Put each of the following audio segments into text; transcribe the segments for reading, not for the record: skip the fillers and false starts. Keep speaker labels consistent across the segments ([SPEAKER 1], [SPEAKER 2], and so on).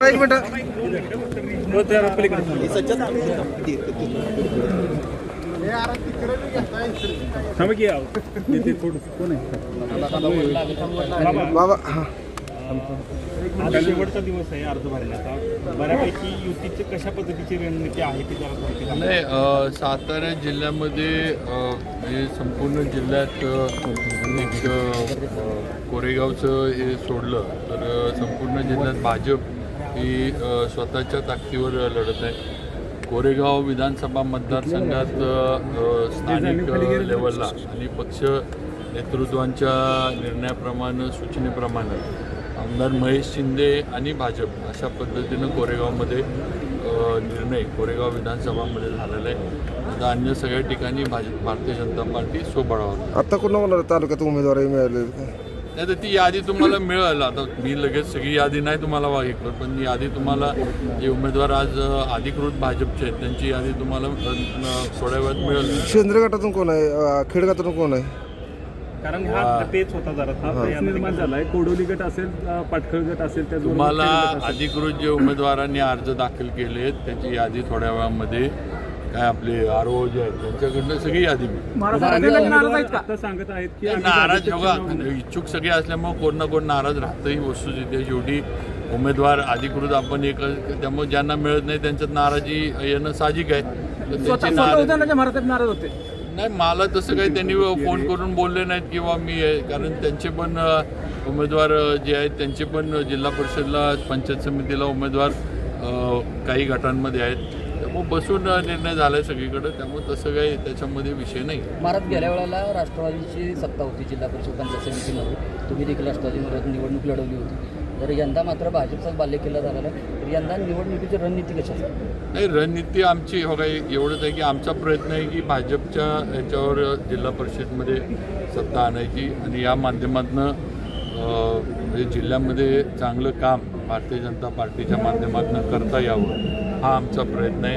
[SPEAKER 1] एक मिनिट बाबा
[SPEAKER 2] शेवटचा दिवस आहे अर्ज भरण्याचा. बऱ्यापैकी युतीची कशा पद्धतीची रणनीती आहे ती जरा
[SPEAKER 3] नाही, सातारा जिल्ह्यामध्ये हे संपूर्ण जिल्ह्यात एक कोरेगावचं हे सोडलं तर संपूर्ण जिल्ह्यात भाजप ही स्वतःच्या ताकदीवर लढत आहे. कोरेगाव विधानसभा मतदारसंघात स्थानिक लेवलला आणि पक्ष नेतृत्वांच्या निर्णयाप्रमाणे सूचनेप्रमाणे आमदार महेश शिंदे आणि भाजप अशा पद्धतीनं कोरेगावमध्ये निर्णय कोरेगाव विधानसभामध्ये झालेला आहे. आता अन्य सगळ्या ठिकाणी भारतीय जनता पार्टी सोबळावर.
[SPEAKER 1] आता कोण होणार तालुक्यात उमेदवारही मिळाले
[SPEAKER 3] नाही तर ती यादी तुम्हाला मिळेल. आता मी लगेच सगळी यादी नाही तुम्हाला वागितलं, पण यादी तुम्हाला जे उमेदवार आज अधिकृत भाजपचे आहेत त्यांची यादी तुम्हाला थोड्या वेळात मिळेल.
[SPEAKER 1] शेंद्रे गटातून कोण आहे, खेड गटातून कोण आहे?
[SPEAKER 2] कारण हा पेच होता जरा निर्माण झालाय. कोडोली गट असेल, पाटखळ गट असेल, त्या
[SPEAKER 3] तुम्हाला अधिकृत जे उमेदवारांनी अर्ज दाखल केले आहेत त्याची यादी थोड्या वेळामध्ये काय आपले आरओ जे आहेत त्यांच्याकडनं सगळी यादी मिळेल.
[SPEAKER 2] सांगत आहेत की
[SPEAKER 3] नाराज बघा, इच्छुक सगळे असल्यामुळे कोण ना कोण नाराज राहतं. ही वस्तुस्थिती शेवटी उमेदवार अधिकृत आपण एक, त्यामुळे ज्यांना मिळत नाही त्यांच्यात नाराजी येणं साहजिक आहे.
[SPEAKER 2] नाराज होते.
[SPEAKER 3] नाही, मला तसं काही त्यांनी फोन करून बोलले नाहीत किंवा मी आहे, कारण त्यांचे पण उमेदवार जे आहेत त्यांचे पण जिल्हा परिषदला पंचायत समितीला उमेदवार काही गटांमध्ये आहेत. त्यामुळे बसून निर्णय झाला आहे सगळीकडे. त्यामुळे तसं काही त्याच्यामध्ये विषय नाही.
[SPEAKER 4] महाराज गेल्या वेळेला राष्ट्रवादीची सत्ता होती जिल्हा परिषद पंचायत समितीमध्ये, तुम्ही देखील राष्ट्रवादीमध्ये निवडणूक लढवली होती. तर यंदा मात्र भाजपचाच बालेकिल्ला झालेला आहे. तर यंदा निवडणुकीची रणनीती कशी असेल?
[SPEAKER 3] नाही, रणनीती आमची हो काही एवढंच आहे की आमचा प्रयत्न आहे की भाजपच्या ह्याच्यावर जिल्हा परिषदमध्ये सत्ता आणायची आणि या माध्यमातून म्हणजे जिल्ह्यामध्ये चांगलं काम भारतीय जनता पार्टीच्या माध्यमातून करता यावं हा आमचा प्रयत्न आहे.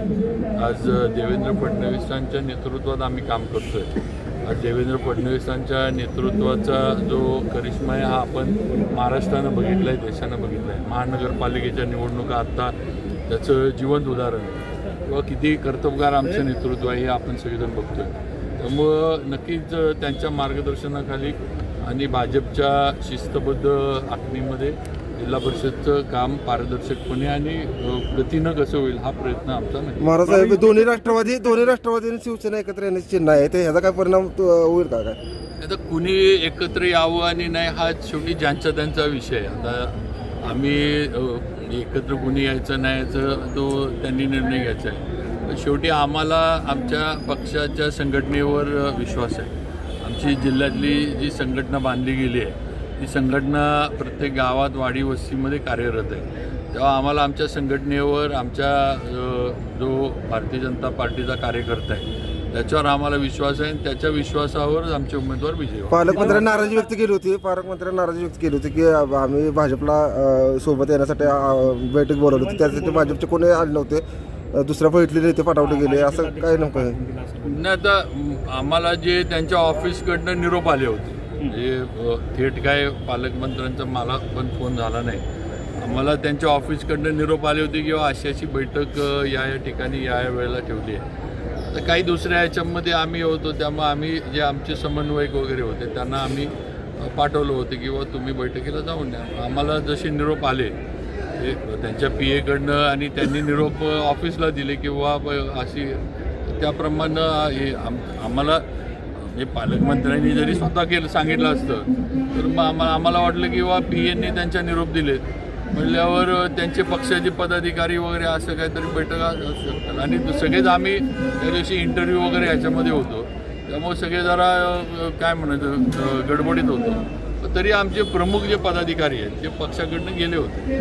[SPEAKER 3] आज देवेंद्र फडणवीसांच्या नेतृत्वात आम्ही काम करतो आहे. आज देवेंद्र फडणवीसांच्या नेतृत्वाचा जो करिश्मा आहे हा आपण महाराष्ट्रानं बघितला आहे, देशानं बघितला आहे. महानगरपालिकेच्या निवडणुका आत्ता त्याचं जिवंत उदाहरण किंवा किती कर्तबगार आमचं नेतृत्व आहे हे आपण सगळेजण बघतो आहे. त्यामुळं नक्कीच त्यांच्या मार्गदर्शनाखाली आणि भाजपच्या शिस्तबद्ध आखणीमध्ये जिल्हा परिषदचं काम पारदर्शकपणे आणि गतीनं कसं होईल हा प्रयत्न आमचा नाही.
[SPEAKER 1] महाराज साहेब, दोन्ही राष्ट्रवादी आणि शिवसेना एकत्र येण्याचे चिन्ह आहे, ते ह्याचा काय परिणाम होईल का काय?
[SPEAKER 3] आता कुणी एकत्र यावं आणि नाही हा शेवटी ज्यांचा त्यांचा विषय आहे. आता आम्ही एकत्र कुणी यायचं नाही याचं तो त्यांनी निर्णय घ्यायचा आहे. शेवटी आम्हाला आमच्या पक्षाच्या संघटनेवर विश्वास आहे. आमची जिल्ह्यातली जी संघटना बांधली गेली आहे ती संघटना प्रत्येक गावात वाडी वस्तीमध्ये कार्यरत आहे. तेव्हा आम्हाला आमच्या संघटनेवर आमच्या जो भारतीय जनता पार्टीचा कार्यकर्ता आहे त्याच्यावर आम्हाला विश्वास आहे आणि त्याच्या विश्वासावर आमचे उमेदवार विजयी.
[SPEAKER 1] पालकमंत्र्यांनी नाराजी व्यक्त केली होती की आम्ही भाजपला सोबत येण्यासाठी बैठक बोलवली होती, त्यासाठी भाजपचे कोणी आले नव्हते, दुसऱ्या फळीतले नेते पाठवले गेले, असं काय नेमकं आहे?
[SPEAKER 3] नाही, आता आम्हाला जे त्यांच्या ऑफिसकडनं निरोप आले होते म्हणजे थेट काय पालकमंत्र्यांचा मला पण फोन झाला नाही. आम्हाला त्यांच्या ऑफिसकडनं निरोप आले होते किंवा अशी ठिकाणी या वेळेला ठेवली आहे. तर काही दुसऱ्या ह्याच्यामध्ये आम्ही होतो त्यामुळे आम्ही जे आमचे समन्वयक वगैरे होते त्यांना आम्ही पाठवलं होतं किंवा तुम्ही बैठकीला जाऊन द्या. आम्हाला जसे निरोप आले त्यांच्या PA कडनं आणि त्यांनी निरोप ऑफिसला दिले किंवा अशी त्याप्रमाणे हे आम्हाला म्हणजे पालकमंत्र्यांनी जरी स्वतः सांगितलं असतं तर मग आम्हाला वाटलं की PAंनी त्यांच्या निरोप दिले म्हणल्यावर त्यांचे पक्षाचे पदाधिकारी वगैरे असं काहीतरी बैठक असू शकतात. आणि सगळेच आम्ही त्या दिवशी इंटरव्ह्यू वगैरे ह्याच्यामध्ये होतो त्यामुळे सगळे जरा काय म्हणायचं गडबडीत होतो. तरी आमचे प्रमुख जे पदाधिकारी आहेत ते पक्षाकडनं गेले होते.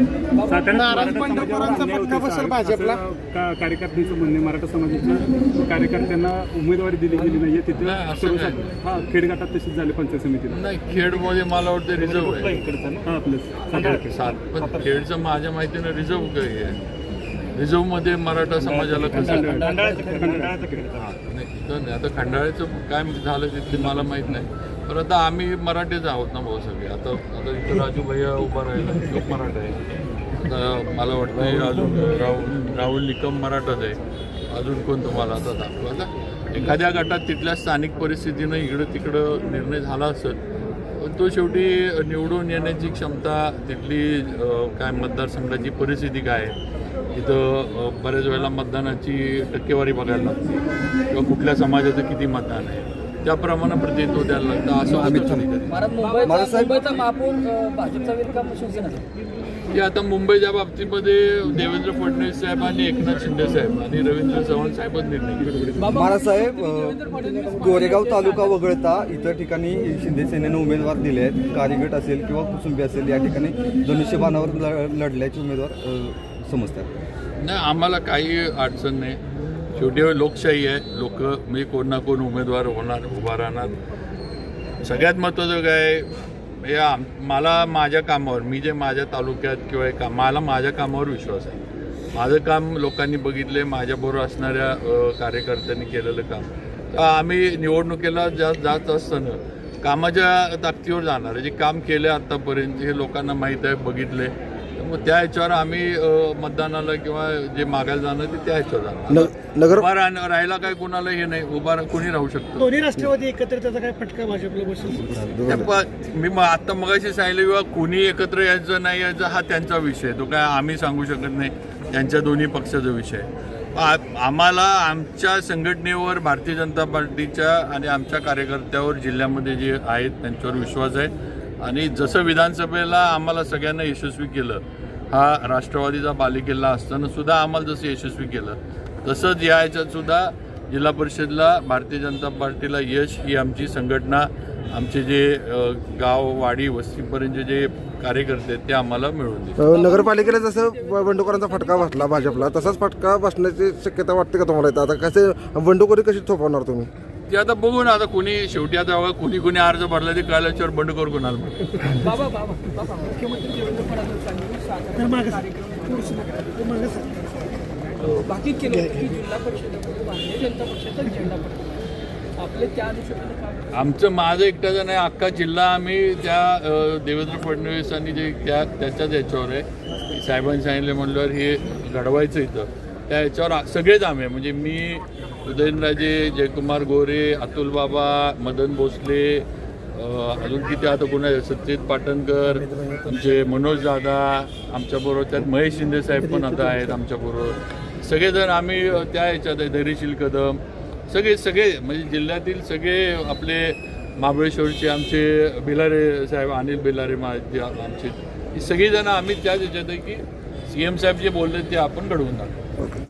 [SPEAKER 2] कार्यकर्त्यांचं म्हणणे मराठा समाजाच्या कार्यकर्त्यांना उमेदवारी दिली गेली नाहीये तिथे. हा खेड गटात तशीच झाली पंचायत समितीला.
[SPEAKER 3] नाही, खेडमध्ये मला वाटतं रिझर्व आहे. पण खेडचं माझ्या माहितीनं रिझर्व काही आहे. रिझर्वमध्ये मराठा समाजाला कसं नाही. आता खंडाळ्याचं काय झालं तिथे मला माहीत नाही. पण आता आम्ही मराठीच आहोत ना भाऊ सगळे. आता इथं राजू भैया उभा राहिला तो मराठा आहे. आता मला वाटतं अजून राहुल निकम मराठाच आहे, अजून कोण तुम्हाला आता दाखवा. आता एखाद्या गटात तिथल्या स्थानिक परिस्थितीनं इकडं तिकडं निर्णय झाला असेल, पण तो शेवटी निवडून येण्याची क्षमता, तिथली काय मतदारसंघाची परिस्थिती काय आहे, इथं बऱ्याच वेळेला मतदानाची टक्केवारी बघायला लागते किंवा कुठल्या समाजाचं किती मतदान आहे, त्याप्रमाणे प्रतिनिधित्व द्यायला लागतं असं होतं कधी-कधी.
[SPEAKER 4] महाराज मुंबईचा महापौर भाजपचा वेल का शिवसेनेचा?
[SPEAKER 3] की आता मुंबईच्या बाबतीमध्ये देवेंद्र फडणवीस साहेब आणि एकनाथ शिंदे साहेब आणि रवींद्र चव्हाण साहेबच निर्णय घेतले.
[SPEAKER 5] महाराजसाहेब, गोरेगाव तालुका वगळता इतर ठिकाणी शिंदे सेनेनं उमेदवार दिले आहेत. कार्यगट असेल किंवा कुसुंबी असेल, या ठिकाणी धनुष्यबाणावर लढल्याचे उमेदवार समजतात.
[SPEAKER 3] नाही, आम्हाला काही अडचण नाही. शेवटी लोकशाही आहे, लोक म्हणजे कोण ना कोण उमेदवार होणार, उभा राहणार. सगळ्यात महत्त्वाचं काय, या मला माझ्या कामावर, मी जे माझ्या तालुक्यात किंवा मला माझ्या कामावर विश्वास आहे. माझं काम लोकांनी बघितले, माझ्याबरोबर असणाऱ्या कार्यकर्त्यांनी केलेलं काम. तर आम्ही निवडणुकीला जात असताना कामाच्या ताकदीवर जाणार. जे काम केले आत्तापर्यंत हे लोकांना माहीत आहे, बघितले. मग त्या ह्याच्यावर आम्ही मतदानाला किंवा जे मागायला जाणार ते त्या ह्याच्यावर जाणार. उभा राहायला काय कोणाला हे नाही, उभा कोणी राहू शकतो.
[SPEAKER 6] दोन्ही राष्ट्रवादी एकत्र त्याचा काय फटका भाजपला बसेल?
[SPEAKER 3] मी आता मगाशी सांगितलं किंवा कोणी एकत्र यायचं नाही यायचं हा त्यांचा विषय, तो काय आम्ही सांगू शकत नाही, त्यांच्या दोन्ही पक्षाचा विषय. आम्हाला आमच्या संघटनेवर, भारतीय जनता पार्टीच्या आणि आमच्या कार्यकर्त्यावर, जिल्ह्यामध्ये जे आहेत त्यांच्यावर विश्वास आहे. आणि जसं विधानसभेला आम्हाला सगळ्यांना यशस्वी केलं, हा राष्ट्रवादीचा बालेकिल्ला असताना सुद्धा आम्हाला जसं यशस्वी केलं, तसंच या ह्याच्यात सुद्धा जिल्हा परिषदला भारतीय जनता पार्टीला यश, ही आमची संघटना, आमचे जे गाव वाडी वस्तीपर्यंतचे जे कार्यकर्ते आहेत ते आम्हाला मिळवून देतात.
[SPEAKER 1] नगरपालिकेला जसं बंडखोरांचा फटका बसला भाजपला, तसाच फटका बसण्याची शक्यता वाटते का तुम्हाला? इथं आता कसे बंडखोरी कशी थोपवणार तुम्ही?
[SPEAKER 3] ते आता बघू ना. आता कोणी शेवटी आता बघा, कोणी अर्ज भरला ते कळल्याच्यावर बंडखोर कोणाला म्हणतात.
[SPEAKER 6] मुख्यमंत्री देवेंद्र फडणवीस बाकी केलं की जिल्हा परिषदेमध्ये भारतीय जनता पक्षाचा झेंडा पडतो आपले, त्या अनुषंगाने
[SPEAKER 3] माझं एकट्याचं नाही, अख्खा जिल्हा आम्ही त्या देवेंद्र फडणवीसांनी जे त्याच्याच याच्यावर आहे. साहेबांनी सांगितले म्हणल्यावर हे घडवायचं इथं, त्या याच्यावर सगळेच आम्ही, म्हणजे मी, उदयनराजे, जयकुमार गोरे, अतुल बाबा, मदन भोसले, अजून किती आता कोणा, सत्यजित पाटणकर, आमचे मनोज दादा आमच्याबरोबर, त्यात महेश शिंदे साहेब पण आता आहेत आमच्याबरोबर. सगळेजण आम्ही त्या ह्याच्यात आहे. धैर्यशील कदम, सगळे म्हणजे जिल्ह्यातील सगळे आपले, महाबळेश्वरचे आमचे बिलारे साहेब, अनिल बिलारे आमचे, ही सगळीजणं आम्ही त्याच ह्याच्यात आहे की CM साहेब जे बोलले ते आपण घडवून टाकू.